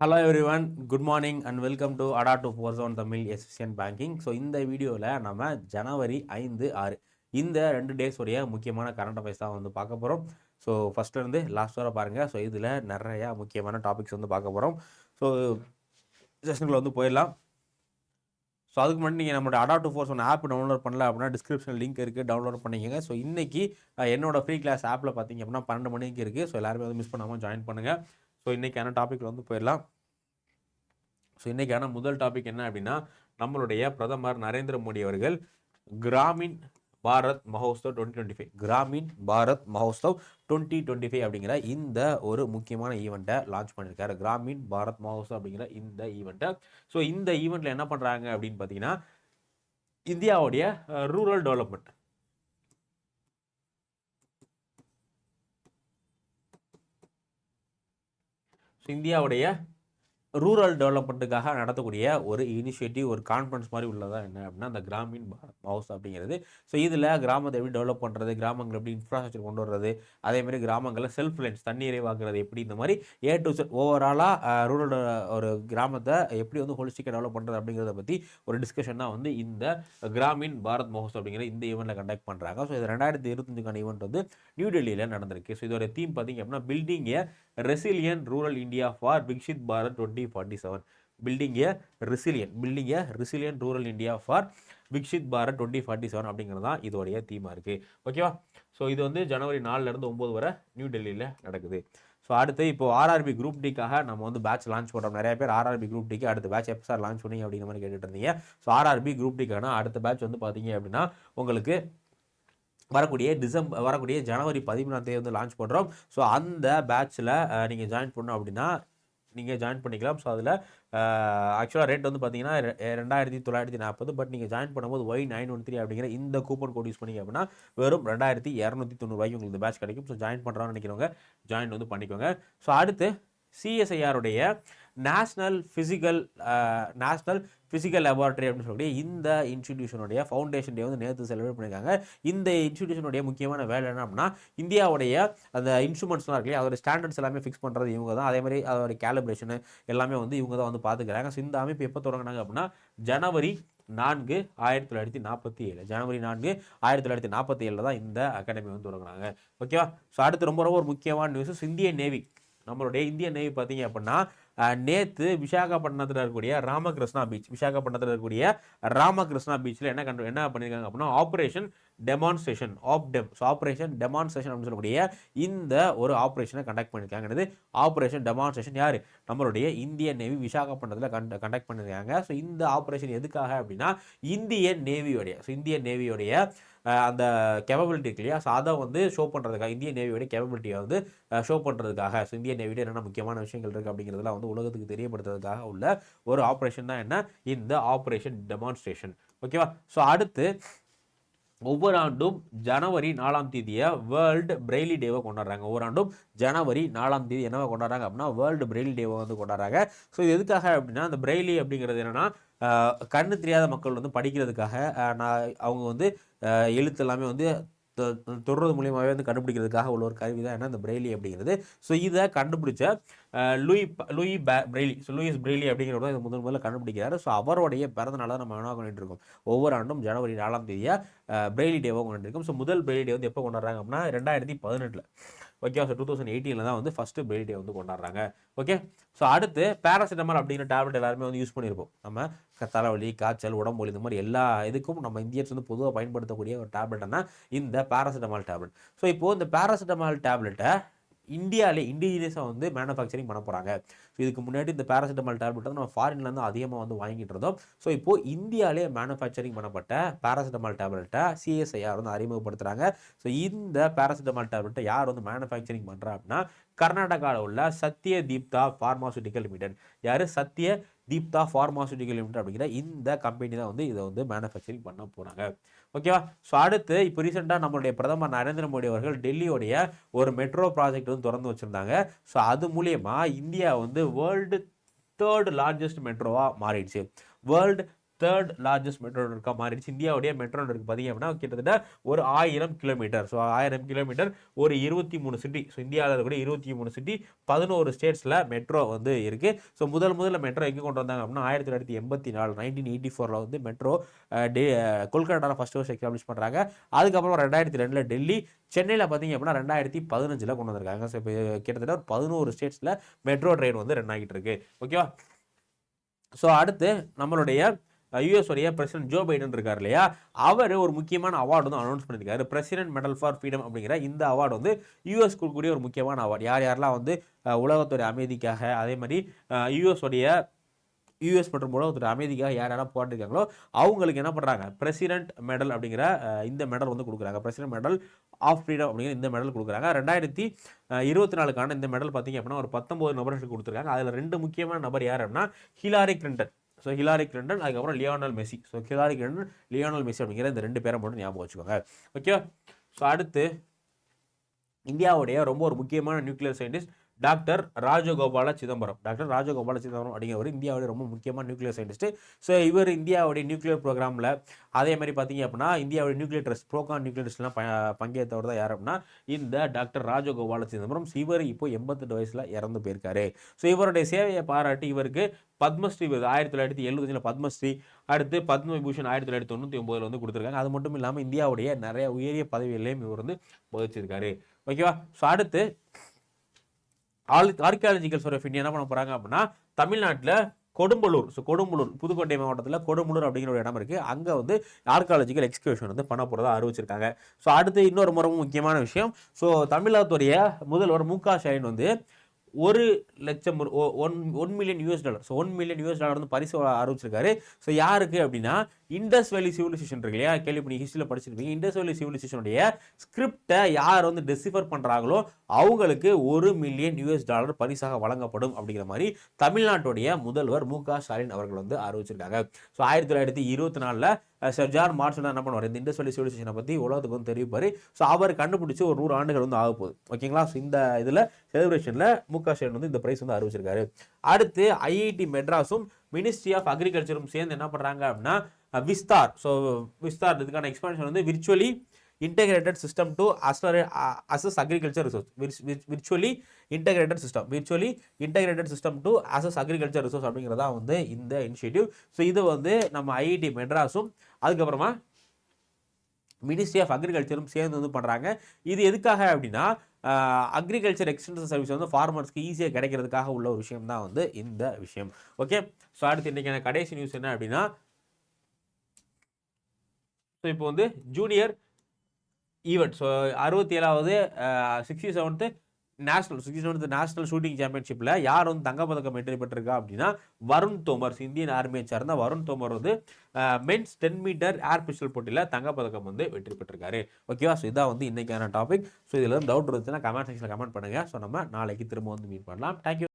Hello everyone, good morning and welcome to Adda to four zone Tamil efficient banking. So இந்த வீடியோவில் நம்ம ஜனவரி 5, 6 இந்த 2 days உடைய முக்கியமான கரண்ட் அஃபேர்ஸ் தான் வந்து பார்க்க போகிறோம். ஸோ ஃபஸ்ட்லேருந்து லாஸ்ட் வரை பாருங்கள். ஸோ இதில் நிறையா முக்கியமான டாபிக்ஸ் வந்து பார்க்க போகிறோம். ஸோ செஷனுக்குள்ள வந்து போயிடலாம். ஸோ அதுக்கு முன்னாடி நீங்கள் நம்மளோட அடா டு ஃபோர் ஜோன் ஆப் டவுன்லோட் பண்ணல அப்படின்னா டிஸ்கிரிப்ஷன் லிங்க் இருக்குது, டவுன்லோட் பண்ணிக்கோங்க. ஸோ இன்றைக்கி என்னோட ஃப்ரீ கிளாஸ் ஆப்பில் பார்த்தீங்க அப்படின்னா 12 மணிக்கு இருக்குது. ஸோ எல்லாருமே வந்து மிஸ் பண்ணாமல் ஜாயின் பண்ணுங்கள். ஸோ இன்றைக்கான டாபிக் வந்து போயிடலாம். ஸோ இன்றைக்கான முதல் டாபிக் என்ன அப்படின்னா, நம்மளுடைய பிரதமர் நரேந்திர மோடி அவர்கள் கிராமின் பாரத் மஹோத்சவ் 2025 கிராமின் பாரத் மஹோத்சவ் 2025 அப்படிங்கிற இந்த ஒரு முக்கியமான ஈவெண்ட்டை லான்ச் பண்ணியிருக்காரு. கிராமின் பாரத் மஹோத்சவ் அப்படிங்கிற இந்த ஈவெண்ட்டை. ஸோ இந்த ஈவெண்ட்டில் என்ன பண்ணுறாங்க அப்படின்னு பார்த்தீங்கன்னா, இந்தியாவுடைய ரூரல் டெவலப்மெண்ட் இந்தியாவுடைய ரூரல் டெவலப்மெண்ட்டுக்காக நடத்தக்கூடிய ஒரு இனிஷியேட்டிவ், ஒரு கான்ஃபரன்ஸ் மாதிரி உள்ளதா என்ன அப்படின்னா அந்த கிராமின் பாரத் மஹோத்சவ் அப்படிங்கிறது. ஸோ இதில் கிராமத்தை எப்படி டெவலப் பண்ணுறது, கிராமங்கள் எப்படி இன்ஃப்ராஸ்ட்ரக்சர் கொண்டு வர்றது, அதேமாதிரி கிராமங்களில் செல்ஃப் ரிலையன்ஸ் தண்ணீரை வாங்குறது எப்படி, இந்த மாதிரி A to Z ஓவராலாக ரூரல் ஒரு கிராமத்தை எப்படி வந்து ஹோலிஸ்டிக்காக டெவலப் பண்ணுறது அப்படிங்கிறத பற்றி ஒரு டிஸ்கஷன் தான் வந்து இந்த கிராமின் பாரத் மஹோத்சவ் அப்படிங்கிற இந்த ஈவெண்ட்டில் கண்டக்ட் பண்ணுறாங்க. ஸோ இது 2025 ஈவெண்ட் வந்து நியூ டெல்லியில் நடந்திருக்கு. ஸோ இதோட தீம் பார்த்தீங்க அப்படின்னா building A resilient rural India for Viksit Bharat 2047. Building A resilient rural India for Viksit Bharat 2047 அப்படிங்கிறது தான் இதோடைய தீமாக இருக்குது. ஓகேவா? ஸோ இது வந்து ஜனவரி 4லேருந்து 9 வரை நியூ டெல்லியில் நடக்குது. ஸோ அடுத்து இப்போ ஆர்ஆர்பி குரூப் டிக்காக நம்ம வந்து பேட்ச் லான்ச் பண்ணுறோம். நிறைய பேர் ஆர்ஆர்பி குரூப் டிக்கு அடுத்த பேட்ச் எப்போ சார் லான்ச் பண்ணி அப்படிங்கிற மாதிரி கேட்டுட்டு இருந்தீங்க. ஸோ ஆர்ஆர்பி குரூப் டிக்கான அடுத்த பேட்ச் வந்து பார்த்தீங்க அப்படின்னா உங்களுக்கு வரக்கூடிய ஜனவரி 13 வந்து லான்ச் பண்ணுறோம். ஸோ அந்த பேட்சில் நீங்கள் ஜாயின் பண்ணோம் அப்படின்னா நீங்கள் ஜாயின் பண்ணிக்கலாம். ஸோ அதில் ஆக்சுவலாக ரேட் வந்து பார்த்தீங்கன்னா 2940. பட் நீங்கள் ஜாயின் பண்ணும்போது Y913 அப்படிங்கிற இந்த கூப்பன் கோட் யூஸ் பண்ணிங்க அப்படின்னா வெறும் 2290 உங்களுக்கு இந்த பேட்ச் கிடைக்கும். ஸோ ஜாயின் பண்ணுறான்னு நினைக்கிறவங்க ஜாயின் வந்து பண்ணிக்கோங்க. ஸோ அடுத்து சிஎஸ்ஐஆருடைய நேஷ்னல் ஃபிசிக்கல் லெபார்ட்டரி அப்படின்னு சொல்லக்கூடிய இந்த இன்ஸ்டிடியூஷனுடைய ஃபவுண்டேஷன் டே வந்து நேற்று செலிப்ரேட் பண்ணியிருக்காங்க. இந்த இன்ஸ்டிடியூஷனுடைய முக்கியமான வேலை என்ன அப்படின்னா, இந்தியாவுடைய அந்த இன்ஸ்ட்ருமெண்ட்ஸ்லாம் இருக்கு, அதோட ஸ்டாண்டர்ட்ஸ் எல்லாமே ஃபிக்ஸ் பண்ணுறது இவங்க தான். அதே மாதிரி அதோட கேலிப்ரேஷனு எல்லாமே வந்து இவங்க தான் வந்து பார்த்துக்கிறாங்க. ஸோ இந்த அமைப்பு எப்போ தொடங்கினாங்க அப்படின்னா ஜனவரி 4, 1947. ஜனவரி 4, 1947 தான் இந்த அகாடமி வந்து தொடங்கினாங்க. ஓகேவா? ஸோ அடுத்து ரொம்ப ஒரு முக்கியமான நியூஸ், இந்தியன் நேவி. நம்மளுடைய இந்தியன் நேவி பார்த்தீங்க அப்படின்னா நேற்று விசாகப்பட்டினத்தில் இருக்கக்கூடிய ராமகிருஷ்ணா பீச்சில் என்ன பண்ணியிருக்காங்க அப்படின்னா ஆப்ரேஷன் டெமான்ஸ்ட்ரேஷன் அப்படின்னு சொல்லக்கூடிய இந்த ஒரு ஆப்ரேஷனை கண்டக்ட் பண்ணியிருக்காங்க. ஆப்ரேஷன் டெமான்ஸ்ட்ரேஷன் யார்? நம்மளுடைய இந்தியன் நேவி விசாகப்பட்டினத்தில் கண்டக்ட் பண்ணியிருக்காங்க. ஸோ இந்த ஆப்ரேஷன் எதுக்காக அப்படின்னா இந்தியன் நேவியோடைய அந்த கேப்பபிலிட்டி இருக்கு இல்லையா, ஸோ அதை வந்து ஷோ பண்ணுறதுக்காக, இந்தியன் நேவியோட கேப்பபிலிட்டியை வந்து ஷோ பண்ணுறதுக்காக, ஸோ இந்தியன் நேவியோட என்னென்ன முக்கியமான விஷயங்கள் இருக்குது அப்படிங்கிறதுலாம் வந்து உலகத்துக்கு தெரியப்படுத்துறதுக்காக உள்ள ஒரு ஆப்ரேஷன் தான் என்ன இந்த ஆப்ரேஷன் டெமான்ஸ்ட்ரேஷன். ஓகேவா? ஸோ அடுத்து ஒவ்வொரு ஆண்டும் ஜனவரி 4 வேர்ல்டு பிரெய்லி டேவை கொண்டாடுறாங்க. ஒவ்வொரு ஆண்டும் ஜனவரி 4 என்னவா கொண்டாடுறாங்க அப்படின்னா வேர்ல்டு பிரெய்லி டேவை வந்து கொண்டாடுறாங்க. ஸோ இது எதுக்காக அப்படின்னா அந்த பிரெய்லி அப்படிங்கிறது என்னென்னா கண்ணு தெரியாத மக்கள் வந்து படிக்கிறதுக்காக அவங்க வந்து எழுத்து எல்லாமே வந்து தொடுறது மூலியமாகவே வந்து கண்டுபிடிக்கிறதுக்காக உள்ள ஒரு கருவி தான் என்ன இந்த பிரெய்லி அப்படிங்கிறது. ஸோ இதை கண்டுபிடிச்ச லூயிஸ் பிரெய்லி அப்படிங்கிறத இதை முதல்ல கண்டுபிடிக்கிறாரு. ஸோ அவருடைய பிறந்தநாளை தான் நம்ம என்ன கொண்டுட்டு இருக்கோம், ஒவ்வொரு ஆண்டும் ஜனவரி 4 பிரெய்லி டேவாக கொண்டுட்டு இருக்கோம். ஸோ முதல் பிரெய்லி டே வந்து எப்போ கொண்டாடுறாங்க அப்படின்னா 2018. ஓகே. ஸோ 2018 தான் வந்து ஃபஸ்ட்டு பிரெய்லி டே வந்து கொண்டாடுறாங்க. ஓகே. ஸோ அடுத்து பேராசிட்டமால் அப்படிங்கிற டேப்லெட் எல்லாருமே வந்து யூஸ் பண்ணியிருப்போம். நம்ம தலைவலி, காய்ச்சல், உடம்பு இந்த மாதிரி எல்லா இதுக்கும் நம்ம இந்தியர்ஸ் வந்து பொதுவாக பயன்படுத்தக்கூடிய ஒரு டேப்லெட்னா இந்த பேராசிட்டமால் டேப்லெட். ஸோ இப்போது இந்த பேராசிட்டமால் டேப்லெட்டை இந்தியாவிலே இண்டிஜினியஸாக வந்து மேனுஃபேக்சரிங் பண்ண போகிறாங்க. ஸோ இதுக்கு முன்னாடி இந்த பேராசிட்டமால் டேப்லெட் வந்து நம்ம ஃபாரின்லேருந்து அதிகமாக வந்து வாங்கிட்டு இருந்தோம். ஸோ இப்போது இந்தியாவிலே மேனுஃபேக்சரிங் பண்ணப்பட்ட பேராசிட்டமால் டேப்லெட்டை சிஎஸ்ஐஆர் வந்து அறிமுகப்படுத்துகிறாங்க. ஸோ இந்த பேராசிட்டமால் டேப்லெட்டை யார் வந்து மேனுஃபேக்சரிங் பண்ணுறா அப்படின்னா கர்நாடகாவில் உள்ள சத்யதீப்தா ஃபார்மாசூட்டிக்கல் லிமிடெட். யார்? சத்யதீப்தா ஃபார்மாசூட்டிக்கல் லிமிடெட் அப்படிங்கிற இந்த கம்பெனி தான் வந்து இதை வந்து மேனுஃபேக்சரிங் பண்ண போகிறாங்க. ஓகேவா? ஸோ அடுத்து இப்போ ரீசெண்டாக நம்மளுடைய பிரதமர் நரேந்திர மோடி அவர்கள் டெல்லியோடைய ஒரு மெட்ரோ ப்ராஜெக்ட் வந்து திறந்து வச்சுருந்தாங்க. ஸோ அது மூலியமாக இந்தியா வந்து வேர்ல்டு 3rd லார்ஜஸ்ட் மெட்ரோவாக மாறிடுச்சு. வேர்ல்டு தேர்ட் லார்ஜஸ்ட் மெட்ரோ நெட்வொர்க்காக மாறிடுச்சு. இந்தியாவுடைய மெட்ரோ நெட்வொர்க் பார்த்தீங்க அப்படின்னா கிட்டத்தட்ட ஒரு 1000 கிலோமீட்டர். ஸோ 1000 கிலோமீட்டர், ஒரு 23 சிட்டி. ஸோ இந்தியாவில் இருக்கக்கூடிய 23 சிட்டி, 11 ஸ்டேட்ஸில் மெட்ரோ வந்து இருக்கு. ஸோ முதல்ல மெட்ரோ எங்கே கொண்டு வந்தாங்க அப்படின்னா 1984 1984 வந்து மெட்ரோ கொல்கட்டாவில் ஃபர்ஸ்ட் எஸ்டாப்ளிஷ் பண்ணுறாங்க. அதுக்கப்புறம் 2002 டெல்லி, சென்னையில் பார்த்தீங்க அப்படின்னா 2015 கொண்டு வந்திருக்காங்க. ஸோ இப்போ கிட்டத்தட்ட ஒரு 11 ஸ்டேட்ஸில் மெட்ரோ ட்ரெயின் வந்து ரன் ஆகிட்டு இருக்கு. ஓகேவா? ஸோ அடுத்து நம்மளுடைய யூஎஸ் உடைய பிரசிடென்ட் ஜோ பைடன் இருக்கார் இல்லையா, அவர் ஒரு முக்கியமான அவார்டு வந்து அனௌன்ஸ் பண்ணியிருக்காரு. பிரசிடென்ட் மெடல் ஃபார் ஃப்ரீடம் அப்படிங்கிற இந்த அவார்டு வந்து யூஎஸ் கூடிய ஒரு முக்கியமான அவார்டு. யாரெல்லாம் வந்து உலகத்துடைய அமைதிக்காக, அதே மாதிரி யூஎஸ் மற்றும் உலகத்துடைய அமைதிக்காக யாரெல்லாம் போராட்டிருக்காங்களோ அவங்களுக்கு என்ன பண்ணுறாங்க, பிரசிடென்ட் மெடல் அப்படிங்கிற இந்த மெடல் வந்து கொடுக்குறாங்க. பிரசிடென்ட் மெடல் ஆஃப் ஃப்ரீடம் அப்படிங்கிற இந்த மெடல் கொடுக்குறாங்க. 2024 இந்த மெடல் பார்த்தீங்க அப்படின்னா ஒரு 19 நபர்களுக்கு கொடுத்துருக்காங்க. அதில் 2 முக்கியமான நபர் யார் அப்படின்னா Hillary Clinton. So Hillary Clinton, அதுக்கப்புறம் Lionel Messi. So Hillary Clinton, Lionel Messi அப்படிங்கிற இந்த 2 பேரை மட்டும் ஞாபகம் வச்சுக்கோங்க. ஓகே. ஸோ அடுத்து இந்தியாவுடைய ரொம்ப ஒரு முக்கியமான nuclear scientist doctor Rajagopala Chidambaram. Doctor Rajagopala Chidambaram அப்படிங்கிறவர் இந்தியாவுடைய ரொம்ப முக்கியமான நியூக்ளியர் சயின்டிஸ்ட். ஸோ இவர் இந்தியாவுடைய நியூக்ளியர் ப்ரோக்ராமில், அதே மாதிரி பார்த்தீங்க அப்படின்னா இந்தியாவுடைய நியூக்ளியர் டெஸ்ட், ப்ரோகான் நியூக்ளியர் டெஸ்ட்லாம் பங்கேற்றவர் தான் யார் அப்படின்னா இந்த டாக்டர் ராஜகோபால சிதம்பரம். இவர் இப்போ 88 வயசில் இறந்து போயிருக்காரு. ஸோ இவருடைய சேவையை பாராட்டி இவருக்கு பத்மஸ்ரீ விருது 1975 பத்மஸ்ரீ, அடுத்து பத்ம விபூஷன் 1999 வந்து கொடுத்துருக்காங்க. அது மட்டும் இல்லாமல் இந்தியாவுடைய நிறைய உயரிய பதவிகளையும் இவர் வந்து வகிச்சிருக்காரு. ஓகேவா? ஸோ அடுத்து ஆர்கியாலஜிக்கல் சர்வே ஆஃப் இந்தியா என்ன பண்ண போறாங்க அப்படின்னா தமிழ்நாட்டில் கொடும்பலூர், ஸோ கொடும்பலூர் புதுக்கோட்டை மாவட்டத்தில் கொடும்பலூர் அப்படிங்கிற ஒரு இடம் இருக்குது. அங்கே வந்து ஆர்கியாலஜிக்கல் எக்ஸ்கர்ஷன் வந்து பண்ண போகிறதா அறிவிச்சிருக்காங்க. ஸோ அடுத்து இன்னொரு முக்கியமான விஷயம், ஸோ தமிழகத்துடைய முதல்வர் மு.க. ஸ்டாலின் வந்து $1 மில்லியன் ஸோ $1 மில்லியன் வந்து பரிசு அறிவிச்சிருக்காரு. ஸோ யாருக்கு அப்படின்னா இண்டஸ் வேலி சிவிலைசேஷன் இருக்கு இல்லையா, கேள்வி ஹிஸ்டரியில் படிச்சிருப்பீங்க. இண்டஸ் வேலி சிவிலைசேஷனுடைய ஸ்கிரிப்டை யார் வந்து டெசிஃபர் பண்ணுறாங்களோ அவங்களுக்கு $1 மில்லியன் பரிசாக வழங்கப்படும் அப்படிங்கிற மாதிரி தமிழ்நாட்டுடைய முதல்வர் மு.க. ஸ்டாலின் அவர்கள் வந்து அறிவிச்சிருக்காங்க. ஸோ 1924 சர் ஜான் மார்ஷல் என்ன பண்ணுவார், இந்த இண்டஸ் வேலி சிவிலைசேஷனை பற்றி உலகத்துக்கு வந்து தெரிவிப்பார். ஸோ அவர் கண்டுபிடிச்சி ஒரு 100 ஆண்டுகள் வந்து ஆக போகுது. ஓகேங்களா? ஸோ இந்த இதில் செலிப்ரேஷனில் மு.க. ஸ்டாலின் வந்து இந்த பிரைஸ் வந்து அறிவிச்சிருக்காரு. அடுத்து ஐஐடி மெட்ராஸும் மினிஸ்ட்ரி ஆஃப் அக்ரிகல்ச்சரும் சேர்ந்து என்ன பண்ணுறாங்க அப்படின்னா விஸ்தார். ஸோ விஸ்தார் இதுக்கான எக்ஸ்பான்ஷன் வந்து virtually integrated system to assess agriculture resource. virtually integrated system to assess agriculture resource அப்படிங்கிறதா வந்து இந்த இனிஷியேட்டிவ். ஸோ இது வந்து நம்ம ஐஐடி மெட்ராஸும் அதுக்கப்புறமா மினிஸ்ட்ரி ஆஃப் அக்ரிகல்ச்சரும் சேர்ந்து வந்து பண்ணுறாங்க. இது எதுக்காக அப்படின்னா அக்ரிகல்ச்சர் எக்ஸ்டென்ஷன் சர்வீஸ் வந்து ஃபார்மர்ஸ்க்கு ஈஸியாக கிடைக்கிறதுக்காக உள்ள ஒரு விஷயம் தான் வந்து இந்த விஷயம். ஓகே. ஸோ அடுத்து இன்றைக்கான கடைசி நியூஸ் என்ன அப்படின்னா, ஸோ இப்போ வந்து ஜூனியர் ஈவெண்ட், ஸோ 67வது 67th நேஷனல் ஷூட்டிங் சாம்பியன்ஷிப்பில் யார் வந்து தங்கப்பதக்கம் வெற்றி பெற்றிருக்கா அப்படின்னா வருண் தோமர். இந்தியன் ஆர்மியை சார்ந்த வருண் தோமர் வந்து மென்ஸ் 10 மீட்டர் ஏர் பிஸ்டல் போட்டியில் தங்கப்பதக்கம் வந்து வெற்றி பெற்றிருக்காரு. ஓகேவா? ஸோ இதான் வந்து இன்னைக்கான டாபிக். ஸோ இதில் டவுட் இருந்துச்சுன்னா கமெண்ட் செக்ஷனில் கமெண்ட் பண்ணுங்கள். ஸோ நம்ம நாளைக்கு திரும்ப வந்து மீட் பண்ணலாம். தேங்க்யூ.